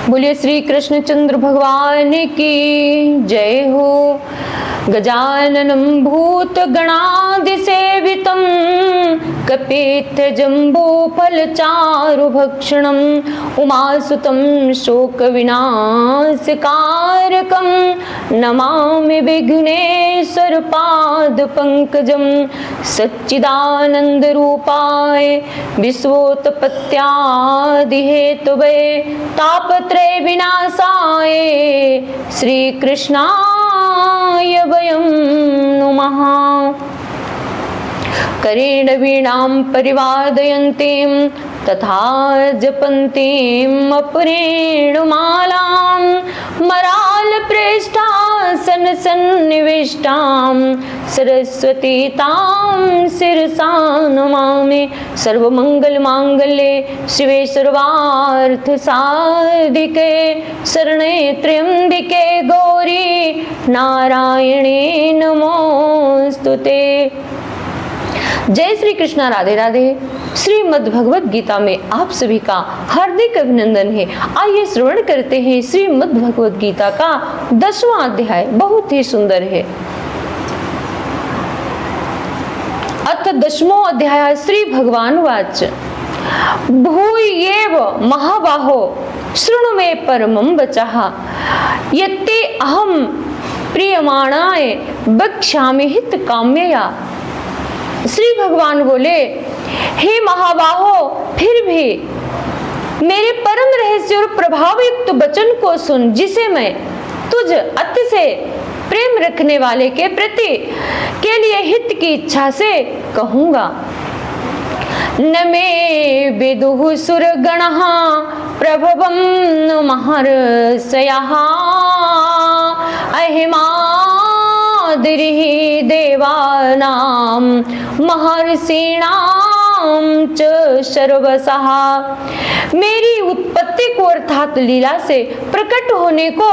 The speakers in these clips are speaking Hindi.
बोलिए श्री कृष्णचंद्र भगवान की जय हो। गजाननं भूतगणादिसेवितं कपित्थजम्बूफलचारुभक्षणं उमासुतं शोकविनाशकारकं नमामि विघ्नेश्वरपादपङ्कजं सच्चिदानन्दरूपाय विश्वोत्पत्त्यादिहेतवे तापत्रय विनाशाय श्रीकृष्णाय वयं नुमः। करेण वीणां परिवादयन्तीं तथा जपन्तीं अपरेण मालां मरालप्रेष्ठासन सन्निविष्टां सरस्वती तां शिरसा नमामि। सर्वमङ्गलमाङ्गल्ये शिवे सर्वार्थसाधिके शरणे त्र्यम्बिके गौरी नारायणे नमोस्तुते। जय श्री कृष्णा, राधे राधे। श्रीमद् भगवत गीता में आप सभी का हार्दिक अभिनंदन है। आइए श्रवण करते हैं श्रीमद् भगवत गीता का 10वां अध्याय, बहुत ही सुंदर है। अथ 10वां अध्याय श्री भगवान वाच भूयेव महाबाहो शृणु मे परमं वचः यत्ते अहं प्रियमाणाय वक्ष्यामि हित काम्यया। श्री भगवान बोले, हे महाबाहो, फिर भी मेरे परम रहस्य और प्रभावयुक्त वचन को सुन, जिसे मैं तुझ अतिशय प्रेम रखने वाले के प्रति के लिए हित की इच्छा से कहूंगा। न मे विदुः सुरगणः प्रभवं न महर्षयः अहिमादिरिः देवानां महर्षीणां च सर्वसः। मेरी उत्पत्ति को अर्थात लीला से प्रकट होने को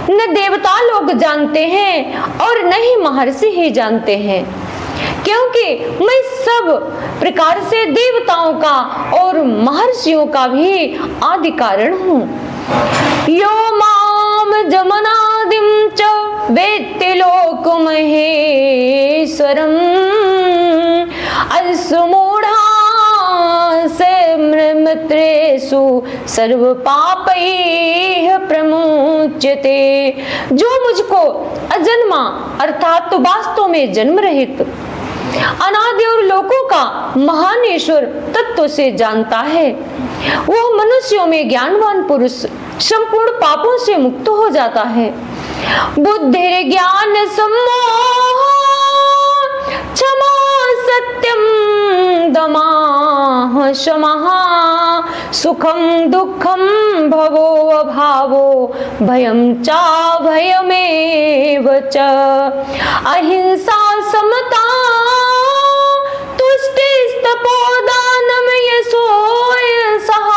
न देवता लोग जानते हैं और न ही महर्षि ही जानते हैं, क्योंकि मैं सब प्रकार से देवताओं का और महर्षियों का भी आदि कारण हूँ। यो माम जमनादिम च वेत्ति लोक महेश्वरम असमूढ़ासे मृत्रेषु सर्व पापैः प्रमुच्यते। जो मुझको अजन्मा अर्थात तो वास्तव में जन्म रहित अनादि और लोकों का महान ईश्वर तत्व से जानता है, वह मनुष्यों में ज्ञानवान पुरुष संपूर्ण पापों से मुक्त हो जाता है। बुद्धि ज्ञान सम्मोह क्षमा सत्यम दमाह शमः सुखम दुखम भवो अभावो भयं चा भयमेव च अहिंसा समता तुष्टिस्तपोदानं यशो यशः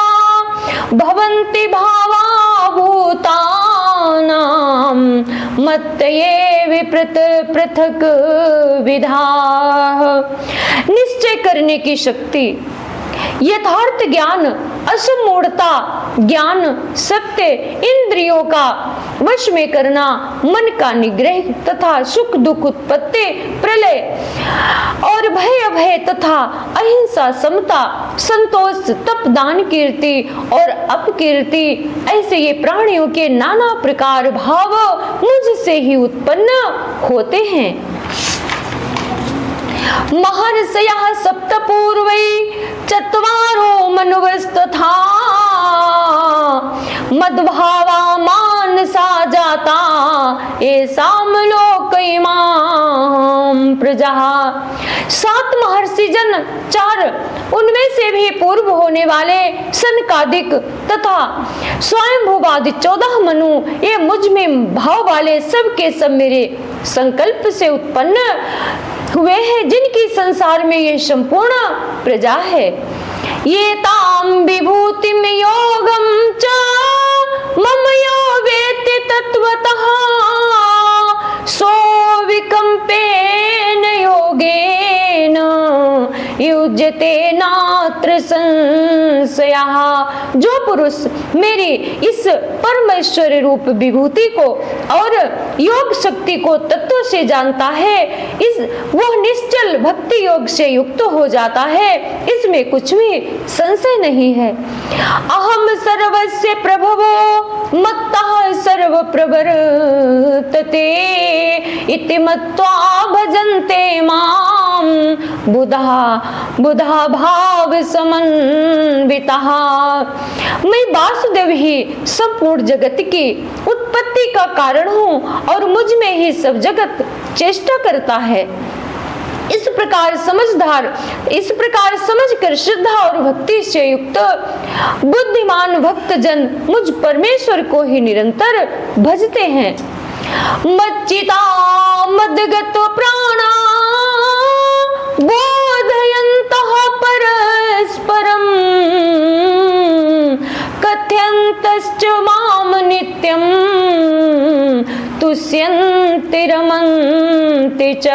भवन्ति भावा भूतानां मत्तये विपृत पृथक विधाः। निश्चय करने की शक्ति, यथार्थ ज्ञान, असमूढ़ता ज्ञान, सत्य, इंद्रियों का वश में करना, मन का निग्रह तथा सुख दुख उत्पत्ति प्रलय और भय अभय तथा अहिंसा समता संतोष तप दान कीर्ति और अपकीर्ति, ऐसे ये प्राणियों के नाना प्रकार भाव मुझसे ही उत्पन्न होते हैं। महर्षयः सप्त पूर्वै चत्वारो मनुवस्तथा मद्भावा मानसा जाता येषां लोक इमां प्रजा। 7 महर्षि जन 4 उनमें से भी पूर्व होने वाले सनकादिक तथा स्वयंभुवादि 14 मनु, ये मुझ में भाव वाले सब के सब मेरे संकल्प से उत्पन्न हुए हैं, जिनकी संसार में ये संपूर्ण प्रजा है। ये ताम विभूतिम योगम च मम यो वेत्ति तत्वतः सो विकम्पेन योगेन युज्यते नात्र संशयः। जो पुरुष मेरी इस परमेश्वर रूप विभूति को और योग शक्ति को तत्व से जानता है, इस वह निश्चल भक्ति योग से युक्त हो जाता है, इसमें कुछ भी संशय नहीं है। अहम सर्वस्य प्रभवो मत्तः सर्व प्रवर्तते इति मत्वा भजन्ते माम बुधा भाव समन्वितः। मैं वासुदेव ही संपूर्ण जगत की उत्पत्ति का कारण हूँ और मुझ में ही सब जगत चेष्टा करता है। इस प्रकार समझकर श्रद्धा और भक्ति से युक्त बुद्धिमान भक्त जन मुझ परमेश्वर को ही निरंतर भजते हैं। मच्चिता मद्गत प्राणा बोधयन्तः परस्परं कथयन्तश्च माम नित्यं तुष्यन्ति रमन्ति च।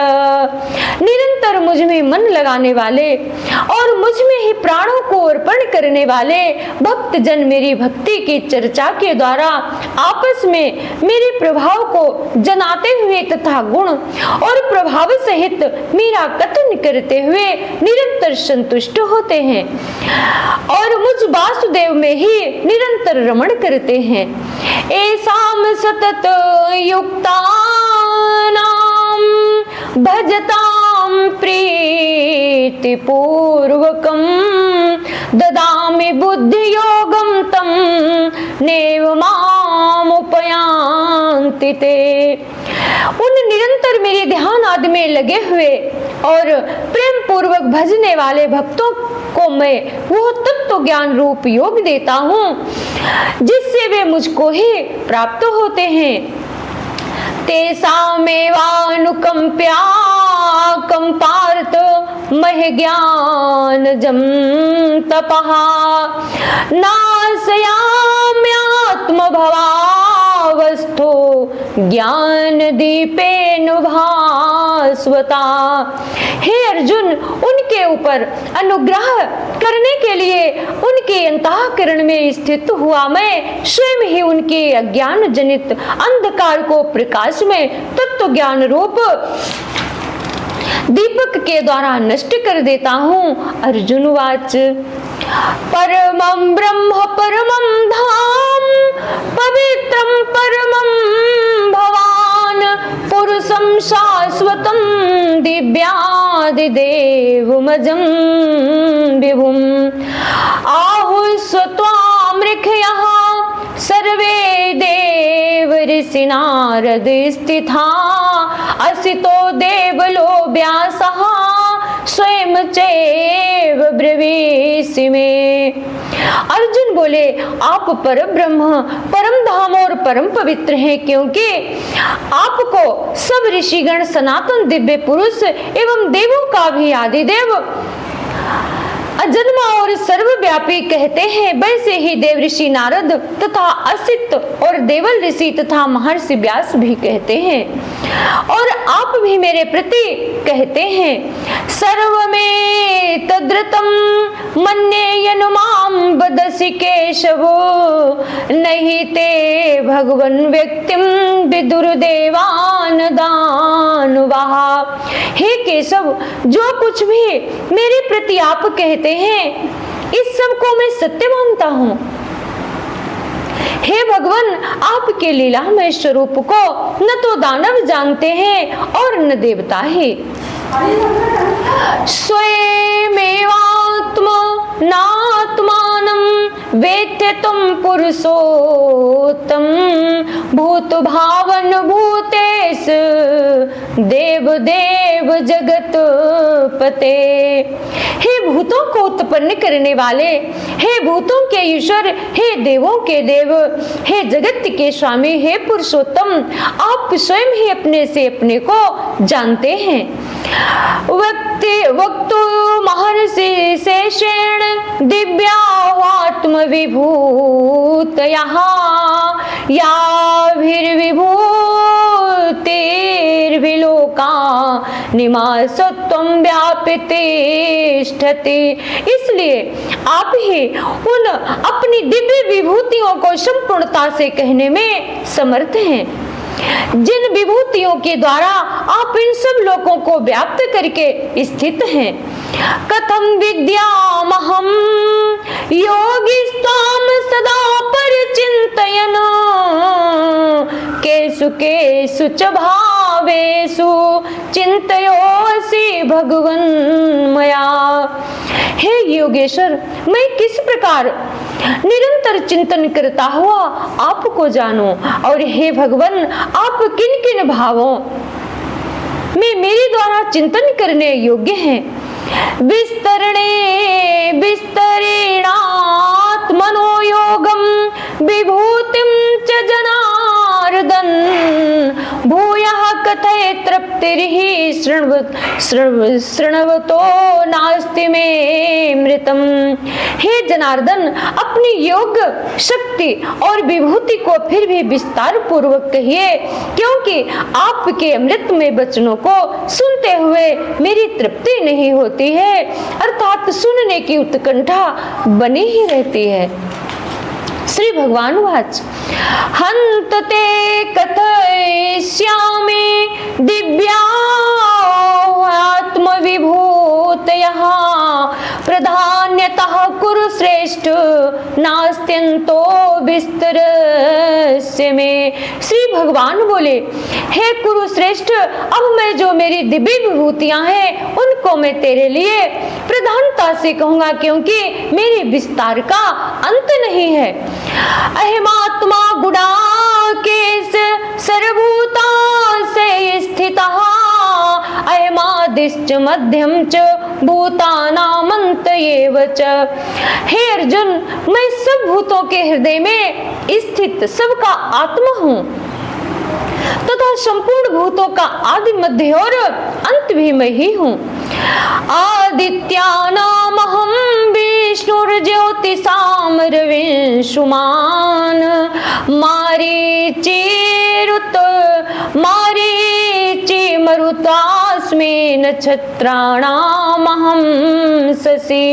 निरंतर मुझ में मन लगाने वाले और मुझ में ही प्राणों को अर्पण करने वाले भक्त जन मेरी भक्ति की चर्चा के द्वारा आपस में मेरे प्रभाव को जनाते हुए तथा गुण और प्रभाव सहित मेरा कथन करते हुए निरंतर संतुष्ट होते हैं और मुझ वासुदेव में ही निरंतर रमण करते हैं। ऐसाम सतत युक्तानां भजतां प्रीतिपूर्वकं ददामि बुद्धियोगं तं नैव माम उपयान्ति ते। उन निरंतर मेरे ध्यान आदि में लगे हुए और प्रेम पूर्वक भजने वाले भक्तों को मैं वो तत्व ज्ञान रूप योग देता हूँ जिससे वे मुझको ही प्राप्त होते हैं। तेषामेवानुकंप्या कंपार्थ मह ज्ञानजं तपः नाशयाम्यात्मभवावस्थो ज्ञानदीपेन भास्वता। हे अर्जुन, उनके ऊपर अनुग्रह करने के लिए उनके अंतःकरण में स्थित हुआ मैं स्वयं ही उनके अज्ञान जनित अंधकार को प्रकाश में तत्व ज्ञान रूप दीपक के द्वारा नष्ट कर देता हूँ। अर्जुन वाच परमं ब्रह्म परमं धाम पवित्रं परमं भवान पुरुषं शाश्वतं दिव्यादिदेवमजं विभुम् आहुस्त्वां ऋषयः सर्वे देव ऋषि नारद स्थिता असितो देवलो व्यासः स्वयं चैव ब्रवीषि मे। अर्जुन बोले, आप परम ब्रह्म परम धाम और परम पवित्र हैं, क्योंकि आपको सब ऋषिगण सनातन दिव्य पुरुष एवं देवों का भी आदिदेव अजन्मा और सर्वव्यापी कहते हैं, वैसे ही देव ऋषि नारद तथा असित और देवल ऋषि तथा महर्षि व्यास भी कहते हैं और आप भी मेरे प्रति कहते हैं। सर्वमें तद्रतम मन्येयन माम वदसि केशवो नहीं ते भगवन व्यक्तिम विदुर्देवान दानवाः। हे केशव, जो कुछ भी मेरे प्रति आप कहते हैं इस सब को मैं सत्य मानता हूँ। हे भगवान, आपके लीलामय स्वरूप को न तो दानव जानते हैं और न देवता ही। स्वयमेवात्म नात्मानं वेत्ते तुम पुरुषोत्तम भूत भावन भूतेश देव देव जगत पते। हे भूतों को उत्पन्न करने वाले, हे भूतों के ईश्वर, हे देवों के देव, हे जगत के स्वामी, हे पुरुषोत्तम, आप स्वयं ही अपने से अपने को जानते हैं। वक्तु महर्षि शेषेण दिव्यात्म विभूतयः याभिर्विभूतिर्विभूतिः निर्विलोका निवासत्वं व्यापितिष्ठति। इसलिए आप ही उन अपनी दिव्य विभूतियों को संपूर्णता से कहने में समर्थ हैं, जिन विभूतियों के द्वारा आप इन सब लोगों को व्याप्त करके स्थित हैं। कथम विद्यामहं योगिस्त्वां सदा परिचिन्तयन् केषु केषु च भावेषु चिन्तयोऽसि भगवन् मया। हे योगेश्वर, मैं किस प्रकार निरंतर चिंतन करता हुआ आपको जानूं, और हे भगवान, आप किन किन भावों में मेरे द्वारा चिंतन करने योग्य हैं। विस्तरणे विस्तरेणात्मनो योगं विभूतिं च जनार्दन भूयः कथय तृप्तिर्हि शृण्वतो नास्ति मे मृतम। हे जनार्दन, अपनी योग शक्ति और विभूति को फिर भी विस्तार पूर्वक कहिए, क्योंकि आपके अमृतमय वचनों को सुनते हुए मेरी तृप्ति नहीं होती है, अर्थात सुनने की उत्कंठा बनी ही रहती है। श्री भगवान वाच हंत ते कथयिष्यामि दिव्यात्मविभूतयः प्रधान्यतः कुरु श्रेष्ठ नास्त्यन्तो विस्तरस्य मे। श्री भगवान बोले, हे कुरु श्रेष्ठ, अब मैं जो मेरी दिव्य विभूतियां हैं उनको मैं तेरे लिए प्रधानता से कहूंगा, क्योंकि मेरे विस्तार का अंत नहीं है। अहमात्मा गुणाकेश सर्वभूतांसे स्थितः अहमादिश्च मध्यम च भूतानामंत एव च। हे अर्जुन, मैं सब भूतों के हृदय में स्थित सबका आत्मा हूँ तथा संपूर्ण भूतों का आदि, मध्य और अंत भी मैं ही हूँ। आदित्यानामहं विष्णुर्ज्योतिषां रविंशुमान् मरुतास्मि नक्षत्राणामहं शशि।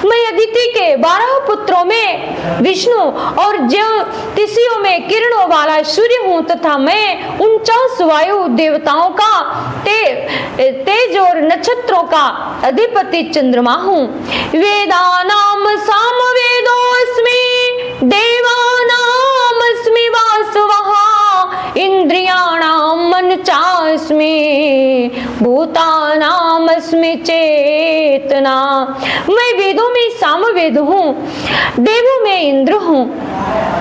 मैं अदिति के 12 पुत्रों में विष्णु और ज्योतिषियों में किरणों वाला सूर्य हूँ, तथा मैं 49 वायु देवताओं का तेज और नक्षत्रों का अधिपति चंद्रमा हूँ। वेदानाम सामवेदोऽस्मि देवानामस्मि वासवः इंद्रियाणां मनचास्मि भूतानामस्मि चेतना। मैं वेदों में सामवेद हूँ, देवों में इंद्र हूँ,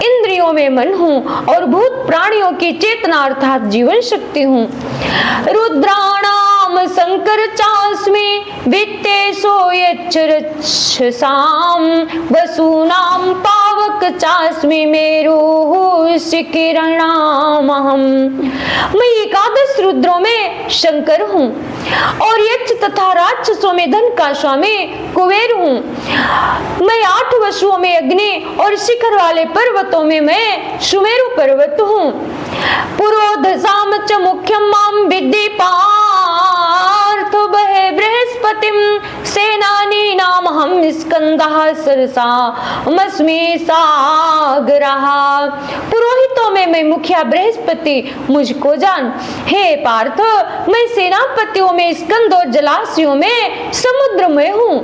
इंद्रियों में मन हूँ और भूत प्राणियों की चेतना अर्थात जीवन शक्ति हूँ। रुद्राणाम शंकर चास्मि वित्तेषु यच्छसाम वसूनाम पावक चास्मि मेरुः शिखिरणामहं। मैं 11 रुद्रों में शंकर हूँ और यक्ष तथा राक्षसों में धन का स्वामी कुबेर हूँ। मैं 8 वसुओं में अग्नि और शिखर वाले पर्वतों में मैं सुमेरु पर्वत हूँ। पुरोधसाम च मुख्यम माम विद्धि पार्थ बहे बृहस्पतिम सेनानी नाम हम स्कंदः सरसामस्मि सागरः। पुरोहितों में मैं मुखिया बृहस्पति, मुझको जान। हे पार्थ, मैं सेनापतियों में स्कंद और जलाशयों में समुद्र में हूँ।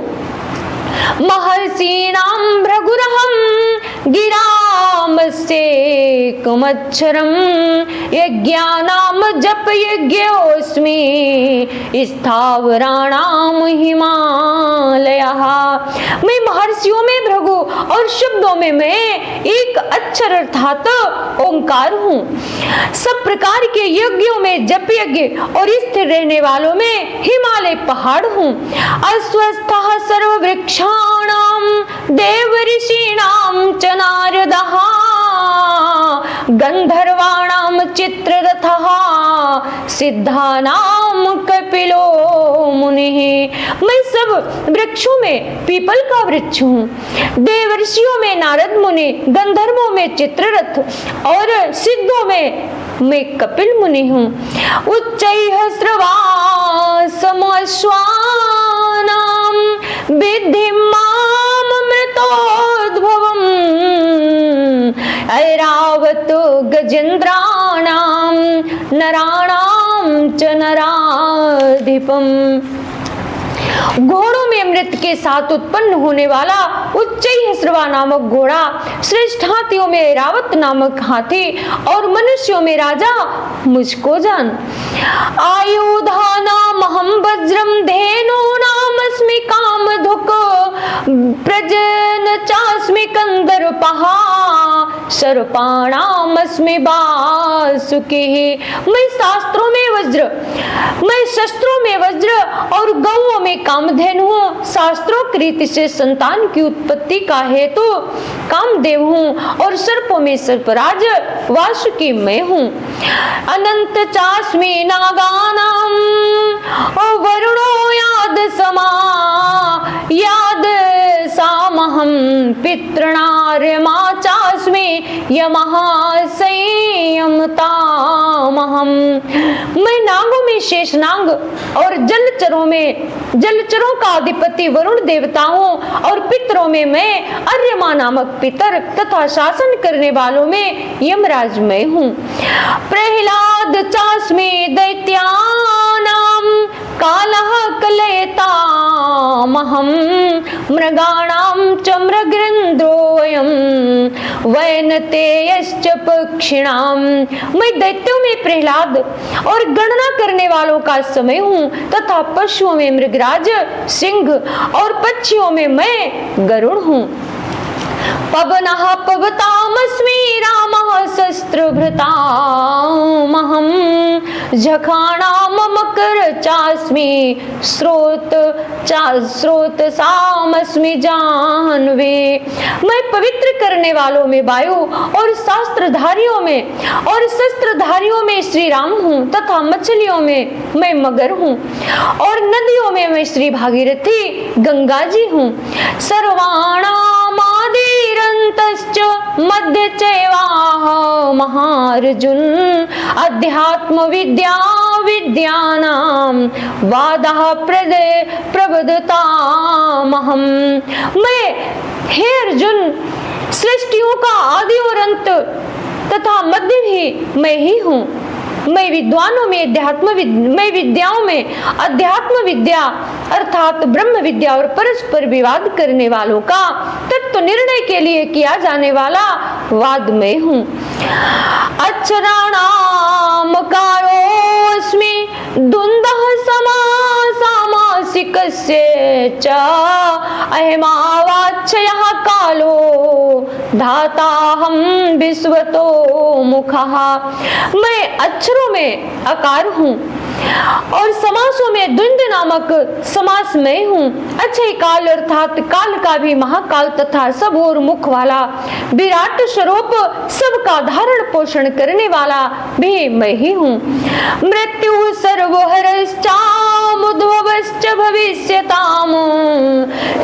महर्षीणां भृगुरहं गिरामस्येकमक्षरं यज्ञानां जप यज्ञोऽस्मि स्थावराणां हिमालयः। मैं महर्षियों में भृगु और शब्दों में मैं एक अक्षर अर्थात ओंकार हूँ। सब प्रकार के यज्ञों में जप यज्ञ और स्थिर रहने वालों में हिमालय पहाड़ हूँ। अस्वस्थः सर्ववृक्षाणां देवऋषीणां च नारदः गंधर्वाणां चित्ररथः सिद्धानां कपिलो मुनि, मैं सब वृक्षों में पीपल का वृक्ष हूँ। देवर्षियों में नारद मुनि, गंधर्वों में चित्ररथ और सिद्धों में मैं कपिल मुनि हूँ। उच्चैः श्रवासमश्वानां विद्धि माममृतोद्भवम्, ऐरावत गजेन्द्राणां नराणां च नराधिपम्। घोड़ों में अमृत के साथ उत्पन्न होने वाला उच्चैः श्रवा नामक घोड़ा, श्रेष्ठ हाथियों में ऐरावत नामक हाथी और मनुष्यों में राजा मुझको जान। आयुधानामहं वज्रम धेनूनामस्मि कामधुक्, प्रजन चास्मि कंदर्पः, सर्पाणामस्मि वासुकिः। मैं शास्त्रों में वज्र, मैं शस्त्रों में वज्र और गौओं में कामधेनु हूँ। शास्त्रों रीति से संतान की उत्पत्ति का हेतु कामदेव हूँ और सर्पों में सर्पराज वासुकी मैं हूँ। अनंत चास्मि नागानां वरुणो याद समा, याद सामहं पितृणार्यमा चास्मि यमः संयमतामहं। मैं नागों में शेषनाग और जलचरों का अधिपति वरुण देवता हूँ और पितरों में मैं अर्यमा नामक पितर तथा शासन करने वालों में यमराज मैं हूँ। प्रहलाद चास्मि दैत्यानां कालः कलयतामहं, मृगाणां च मृगेन्द्रोऽयं वैनतेयश्च पक्षिणां। मैं दैत्यों में प्रहलाद और गणना करने वालों का समय हूँ तथा पशुओं में मृगराज सिंह और पक्षियों में मैं गरुड़ हूँ। पवनः पवतामस्मि रामः शस्त्रभृतामहं, झखाणाम मकर चास्मि स्रोतसामस्मि जाह्नवी। मैं पवित्र करने वालों में वायु और शस्त्रधारियों में श्री राम हूँ तथा मछलियों में मैं मगर हूँ और नदियों में मैं श्री भागीरथी गंगा जी हूँ। सर्वाणामादिरन्तश्च मध्य चैवाह महार्जुन, अध्यात्म विद्या विद्यानां वादः प्रबोधतामहं। मैं हे अर्जुन सृष्टियों का आदि और अंत तथा मध्य भी मैं ही हूँ। मैं विद्वानों में विद्याओं में अध्यात्म विद्या अर्थात ब्रह्म विद्या और परस्पर विवाद करने वालों का तत्व निर्णय के लिए किया जाने वाला वाद में हूँ। अक्षराणामकारोऽस्मि द्वन्द्वः सामासिकस्य च, अहमावाच्यः कालो धाताहं विश्वतो मुखः। मैं अक्षरों में आकार हूँ और समासों में द्वंद्व नामक समास में हूँ। अक्षय काल अर्थात काल का भी महाकाल तथा सब और मुख वाला विराट स्वरूप सबका धारण पोषण करने वाला भी मैं ही हूँ। मृत्यु सर्वहरश्चामुद्भवश्च भविष्यताम्,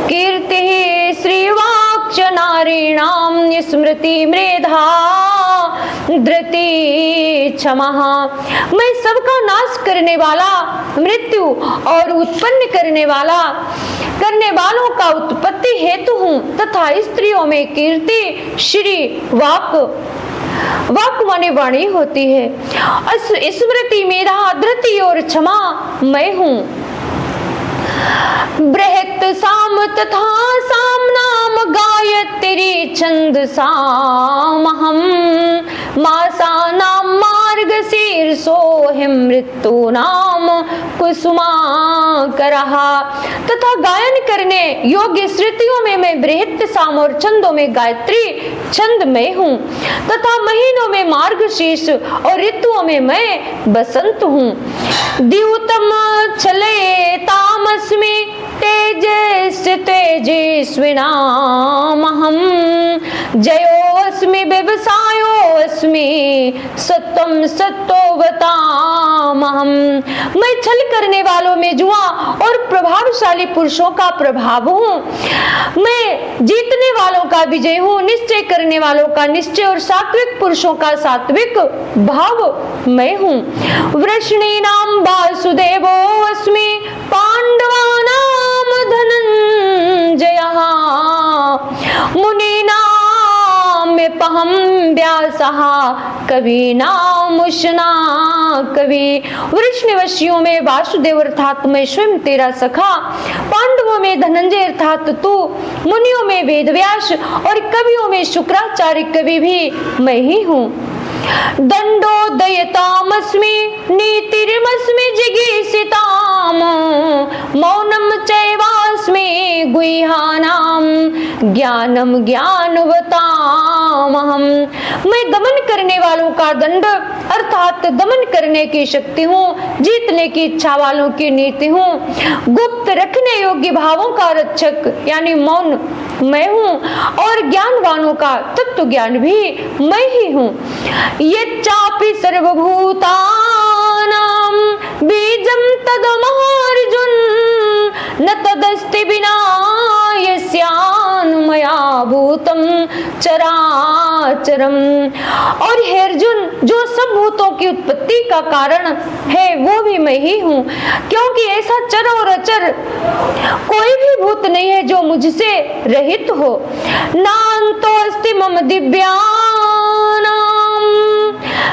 कीर्तिः श्रीवाक्च नारीणां स्मृति मेधा धृति क्षमः। मैं सबका नाश करने वाला, मृत्यु और उत्पन्न करने वालों का उत्पत्ति हेतु हूँ तथा स्त्रियों में कीर्ति श्री वाक माने वाणी होती है। स्मृति मेधा धृति और क्षमा मैं हूँ। बृहत् साम तथा सामनाम गायत्री छन्दसामहं, मासानां मार्गशीर्षोऽहं मृत्यूनां कुसुमाकरः। तथा गायन करने योग्य श्रुतियों में मैं बृहत् साम और छंदों में गायत्री छंद में हूँ तथा महीनों में मार्गशीर्ष और ऋतुओं में मैं बसंत हूँ। द्यूतम छलयतामस्मि ते तेजस्य तेजस्विनामहं जयोऽस्मि व्यवसायोऽस्मि सत्वं सत्त्ववतामहं। मैं छल करने वालों में जुआ और प्रभावशाली पुरुषों का प्रभाव हूँ। मैं जीतने वालों का विजय हूँ, निश्चय करने वालों का निश्चय और सात्विक पुरुषों का सात्विक भाव मैं हूँ। वृष्णीनां वासुदेवो अस्मि पांडवानां धनंजयः मुनीनामप्यहं व्यासः कवीनामुशना कवि। वृष्णिवशियों में वासुदेव अर्थात मैं स्वयं तेरा सखा, पांडवों में धनंजय अर्थात तू, मुनियों में वेदव्यास और कवियों में शुक्राचार्य कवि भी मैं ही हूँ। दंडोदयतामस्मि नीतिर्मस्मि जिगीषिताम मौनं चैवास्मि गुह्यानां ज्ञानं ज्ञानवतामहं। मैं दमन करने वालों का दंड अर्थात दमन करने की शक्ति हूँ, जीतने की इच्छा वालों की नीति हूँ, गुप्त रखने योग्य भावों का रक्षक यानी मौन मैं हूँ और ज्ञानवानों का तत्व ज्ञान भी मैं ही हूँ। ये चापि सर्वभूतानां बीजं तदमहार्जुन न तदस्ति विना यस्यान्मया भूतं चराचरम। और हे अर्जुन, जो सब भूतों की उत्पत्ति का कारण है वो भी मैं ही हूँ, क्योंकि ऐसा चर और अचर कोई भी भूत नहीं है जो मुझसे रहित हो। नान्तो अस्ति मम दिव्यानां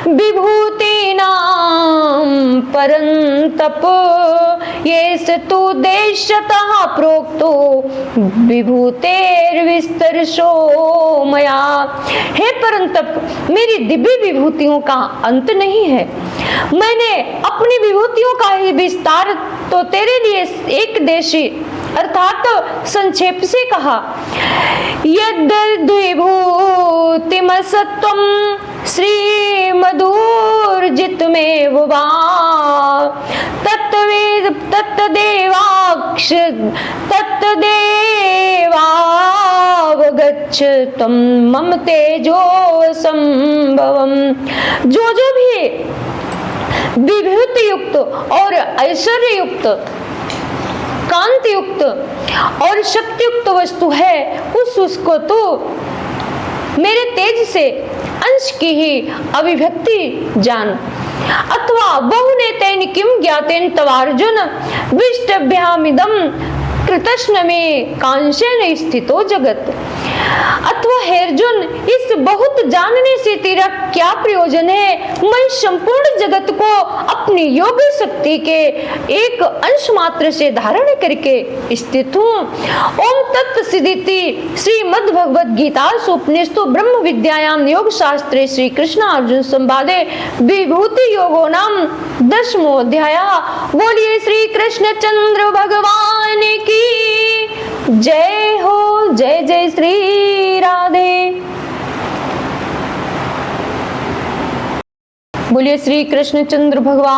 विभूतीनां परन्तप येष तु देशतः प्रोक्तो विभूतेर्विस्तरशो मया। हे परंतप, मेरी दिव्य विभूतियों का अंत नहीं है। मैंने अपनी विभूतियों का ही विस्तार तो तेरे लिए एक देशी अर्थात संक्षेप से कहा। यद्विभूतिमसत्त्वं श्रीमधुर्जितमेव वा तत्तदेवावगच्छ त्वं मम तेजो संभवम्। जो भी विभूति युक्त और ऐश्वर्य युक्त, कांति युक्त और शक्ति युक्त वस्तु है उसको तो मेरे तेज से अंश की ही अभिव्यक्ति जान। अथवा बहुने तेन किम ज्ञातेन तवार्जुन विष्टभ्यामिदं कृतस्न में कांशेन स्थितो जगत। अथवा हे अर्जुन, इस बहुत जानने से तेरा क्या प्रयोजन है? मैं संपूर्ण जगत को अपनी योग शक्ति के एक अंश मात्र से धारण करके स्थित हूँ। ओम तत्सदिति श्रीमद् भगवद गीता उपनिषदो ब्रह्म विद्यायाम योग शास्त्रे श्री कृष्ण अर्जुन संवादे विभूति योगो नाम 10वां अध्याय। बोलिए श्री कृष्ण चंद्र भगवान की जय हो। जय जय श्री राधे। बोलिए श्री कृष्ण चंद्र भगवान